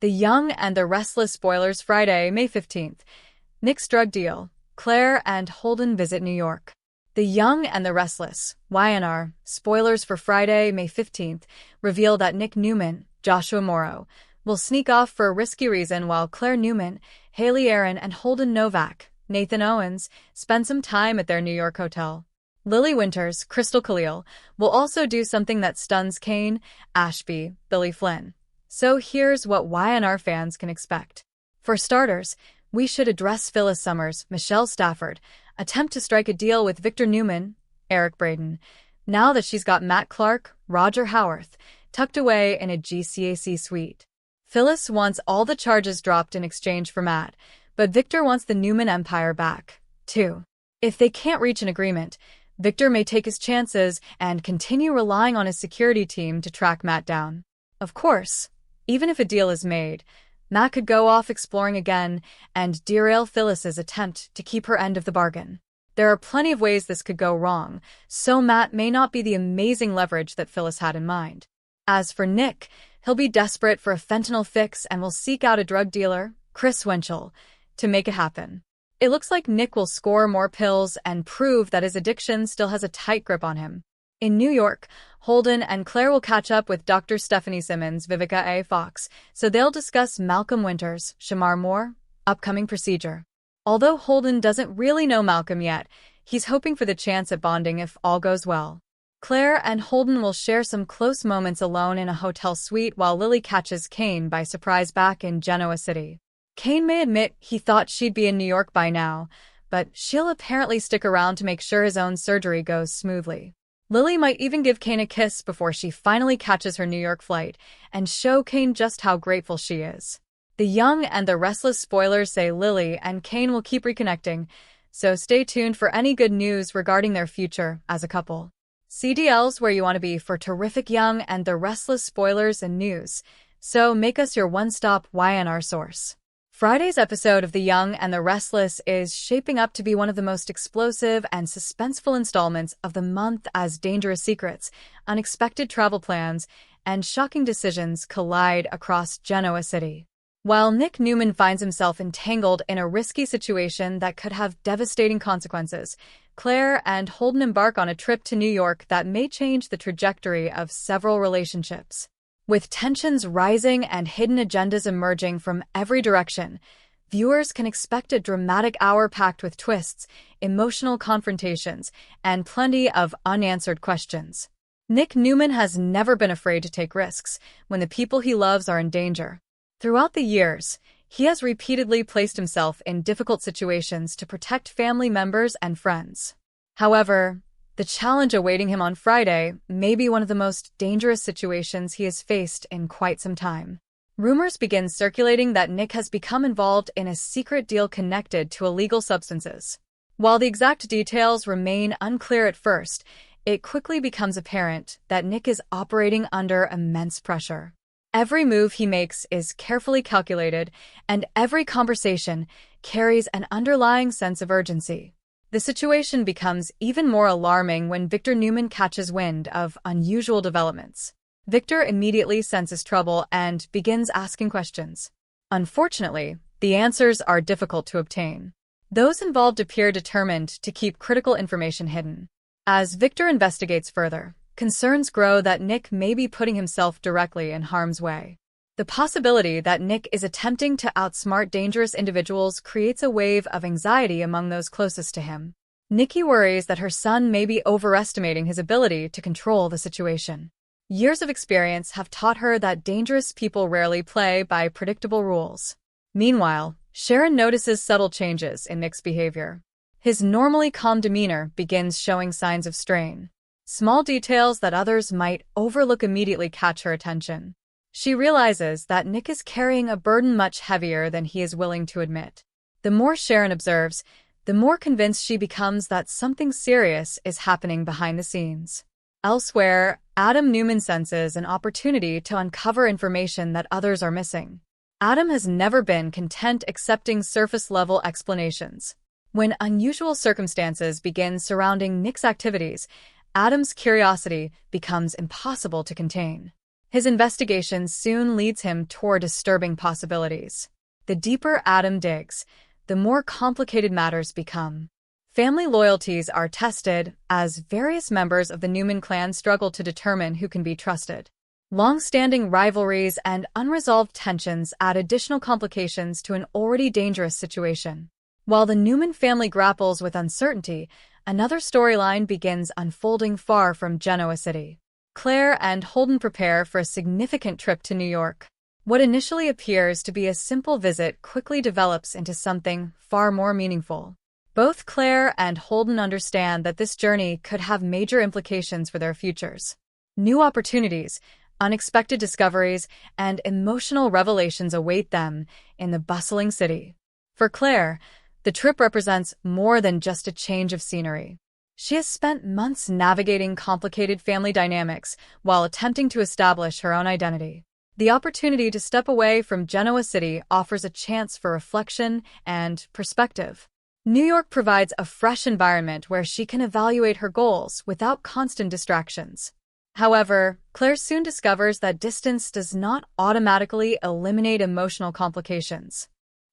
The Young and the Restless spoilers Friday, May 15th. Nick's drug deal. Claire and Holden visit New York. The Young and the Restless, Y&R, spoilers for Friday, May 15th, reveal that Nick Newman, Joshua Morrow, will sneak off for a risky reason while Claire Newman, Haley Aaron, and Holden Novak, Nathan Owens, spend some time at their New York hotel. Lily Winters, Crystal Khalil, will also do something that stuns Kane, Ashby, Billy Flynn. So here's what Y&R fans can expect. For starters, we should address Phyllis Summers, Michelle Stafford, attempt to strike a deal with Victor Newman, Eric Braeden, now that she's got Matt Clark, Roger Howarth, tucked away in a GCAC suite. Phyllis wants all the charges dropped in exchange for Matt, but Victor wants the Newman empire back, too. If they can't reach an agreement, Victor may take his chances and continue relying on his security team to track Matt down. Of course, even if a deal is made, Matt could go off exploring again and derail Phyllis's attempt to keep her end of the bargain. There are plenty of ways this could go wrong, so Matt may not be the amazing leverage that Phyllis had in mind. As for Nick, he'll be desperate for a fentanyl fix and will seek out a drug dealer, Chris Winchell, to make it happen. It looks like Nick will score more pills and prove that his addiction still has a tight grip on him. In New York, Holden and Claire will catch up with Dr. Stephanie Simmons, Vivica A. Fox, so they'll discuss Malcolm Winters, Shamar Moore, upcoming procedure. Although Holden doesn't really know Malcolm yet, he's hoping for the chance at bonding if all goes well. Claire and Holden will share some close moments alone in a hotel suite while Lily catches Kane by surprise back in Genoa City. Kane may admit he thought she'd be in New York by now, but she'll apparently stick around to make sure his own surgery goes smoothly. Lily might even give Kane a kiss before she finally catches her New York flight and show Kane just how grateful she is. The Young and the Restless spoilers say Lily and Kane will keep reconnecting, so stay tuned for any good news regarding their future as a couple. CDL's where you want to be for terrific Young and the Restless spoilers and news, so make us your one-stop Y&R source. Friday's episode of The Young and the Restless is shaping up to be one of the most explosive and suspenseful installments of the month as dangerous secrets, unexpected travel plans, and shocking decisions collide across Genoa City. While Nick Newman finds himself entangled in a risky situation that could have devastating consequences, Claire and Holden embark on a trip to New York that may change the trajectory of several relationships. With tensions rising and hidden agendas emerging from every direction, viewers can expect a dramatic hour packed with twists, emotional confrontations, and plenty of unanswered questions. Nick Newman has never been afraid to take risks when the people he loves are in danger. Throughout the years, he has repeatedly placed himself in difficult situations to protect family members and friends. However, the challenge awaiting him on Friday may be one of the most dangerous situations he has faced in quite some time. Rumors begin circulating that Nick has become involved in a secret deal connected to illegal substances. While the exact details remain unclear at first, it quickly becomes apparent that Nick is operating under immense pressure. Every move he makes is carefully calculated, and every conversation carries an underlying sense of urgency. The situation becomes even more alarming when Victor Newman catches wind of unusual developments. Victor immediately senses trouble and begins asking questions. Unfortunately, the answers are difficult to obtain. Those involved appear determined to keep critical information hidden. As Victor investigates further, concerns grow that Nick may be putting himself directly in harm's way. The possibility that Nick is attempting to outsmart dangerous individuals creates a wave of anxiety among those closest to him. Nikki worries that her son may be overestimating his ability to control the situation. Years of experience have taught her that dangerous people rarely play by predictable rules. Meanwhile, Sharon notices subtle changes in Nick's behavior. His normally calm demeanor begins showing signs of strain. Small details that others might overlook immediately catch her attention. She realizes that Nick is carrying a burden much heavier than he is willing to admit. The more Sharon observes, the more convinced she becomes that something serious is happening behind the scenes. Elsewhere, Adam Newman senses an opportunity to uncover information that others are missing. Adam has never been content accepting surface-level explanations. When unusual circumstances begin surrounding Nick's activities, Adam's curiosity becomes impossible to contain. His investigation soon leads him toward disturbing possibilities. The deeper Adam digs, the more complicated matters become. Family loyalties are tested as various members of the Newman clan struggle to determine who can be trusted. Long-standing rivalries and unresolved tensions add additional complications to an already dangerous situation. While the Newman family grapples with uncertainty, another storyline begins unfolding far from Genoa City. Claire and Holden prepare for a significant trip to New York. What initially appears to be a simple visit quickly develops into something far more meaningful. Both Claire and Holden understand that this journey could have major implications for their futures. New opportunities, unexpected discoveries, and emotional revelations await them in the bustling city. For Claire, the trip represents more than just a change of scenery. She has spent months navigating complicated family dynamics while attempting to establish her own identity. The opportunity to step away from Genoa City offers a chance for reflection and perspective. New York provides a fresh environment where she can evaluate her goals without constant distractions. However, Claire soon discovers that distance does not automatically eliminate emotional complications.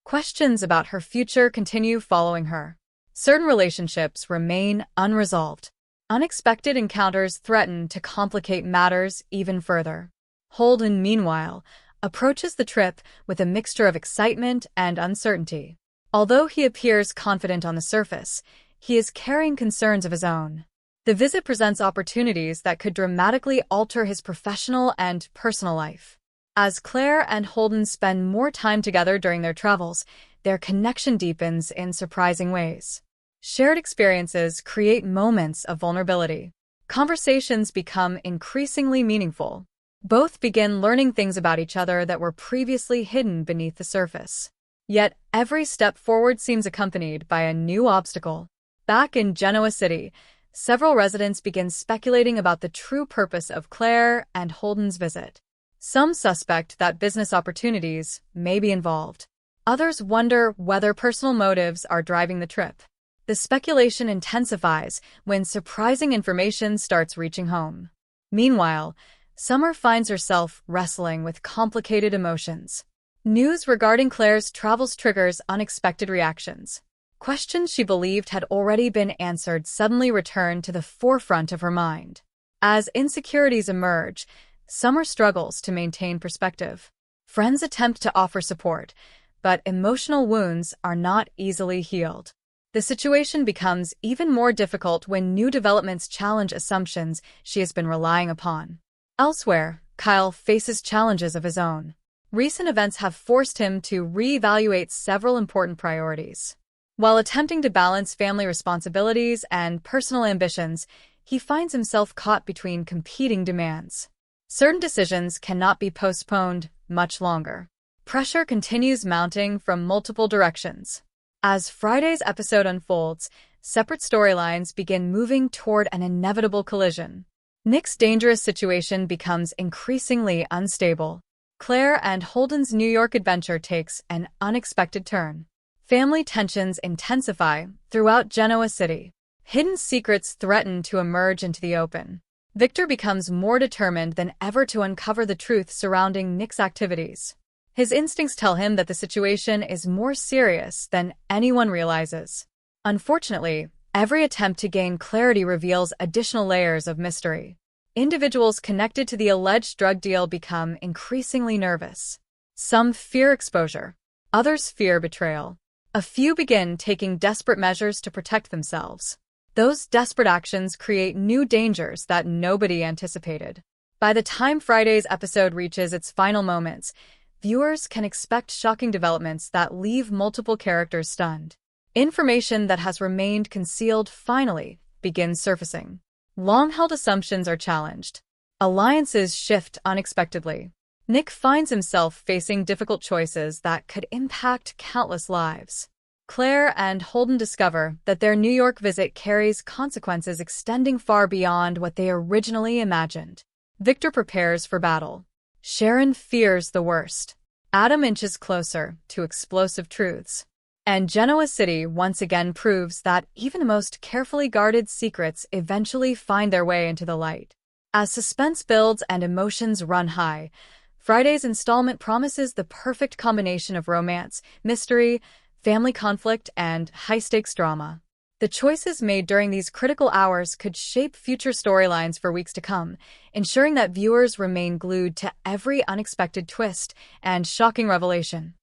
Questions about her future continue following her. Certain relationships remain unresolved. Unexpected encounters threaten to complicate matters even further. Holden, meanwhile, approaches the trip with a mixture of excitement and uncertainty. Although he appears confident on the surface, he is carrying concerns of his own. The visit presents opportunities that could dramatically alter his professional and personal life. As Claire and Holden spend more time together during their travels, their connection deepens in surprising ways. Shared experiences create moments of vulnerability. Conversations become increasingly meaningful. Both begin learning things about each other that were previously hidden beneath the surface. Yet every step forward seems accompanied by a new obstacle. Back in Genoa City, several residents begin speculating about the true purpose of Claire and Holden's visit. Some suspect that business opportunities may be involved. Others wonder whether personal motives are driving the trip. The speculation intensifies when surprising information starts reaching home. Meanwhile, Summer finds herself wrestling with complicated emotions. News regarding Claire's travels triggers unexpected reactions. Questions she believed had already been answered suddenly return to the forefront of her mind. As insecurities emerge, Summer struggles to maintain perspective. Friends attempt to offer support, but emotional wounds are not easily healed. The situation becomes even more difficult when new developments challenge assumptions she has been relying upon. Elsewhere, Kyle faces challenges of his own. Recent events have forced him to reevaluate several important priorities. While attempting to balance family responsibilities and personal ambitions, he finds himself caught between competing demands. Certain decisions cannot be postponed much longer. Pressure continues mounting from multiple directions. As Friday's episode unfolds, separate storylines begin moving toward an inevitable collision. Nick's dangerous situation becomes increasingly unstable. Claire and Holden's New York adventure takes an unexpected turn. Family tensions intensify throughout Genoa City. Hidden secrets threaten to emerge into the open. Victor becomes more determined than ever to uncover the truth surrounding Nick's activities. His instincts tell him that the situation is more serious than anyone realizes. Unfortunately, every attempt to gain clarity reveals additional layers of mystery. Individuals connected to the alleged drug deal become increasingly nervous. Some fear exposure. Others fear betrayal. A few begin taking desperate measures to protect themselves. Those desperate actions create new dangers that nobody anticipated. By the time Friday's episode reaches its final moments, viewers can expect shocking developments that leave multiple characters stunned. Information that has remained concealed finally begins surfacing. Long-held assumptions are challenged. Alliances shift unexpectedly. Nick finds himself facing difficult choices that could impact countless lives. Claire and Holden discover that their New York visit carries consequences extending far beyond what they originally imagined. Victor prepares for battle. Sharon fears the worst. Adam inches closer to explosive truths. And Genoa City once again proves that even the most carefully guarded secrets eventually find their way into the light. As suspense builds and emotions run high, Friday's installment promises the perfect combination of romance, mystery, family conflict, and high-stakes drama. The choices made during these critical hours could shape future storylines for weeks to come, ensuring that viewers remain glued to every unexpected twist and shocking revelation.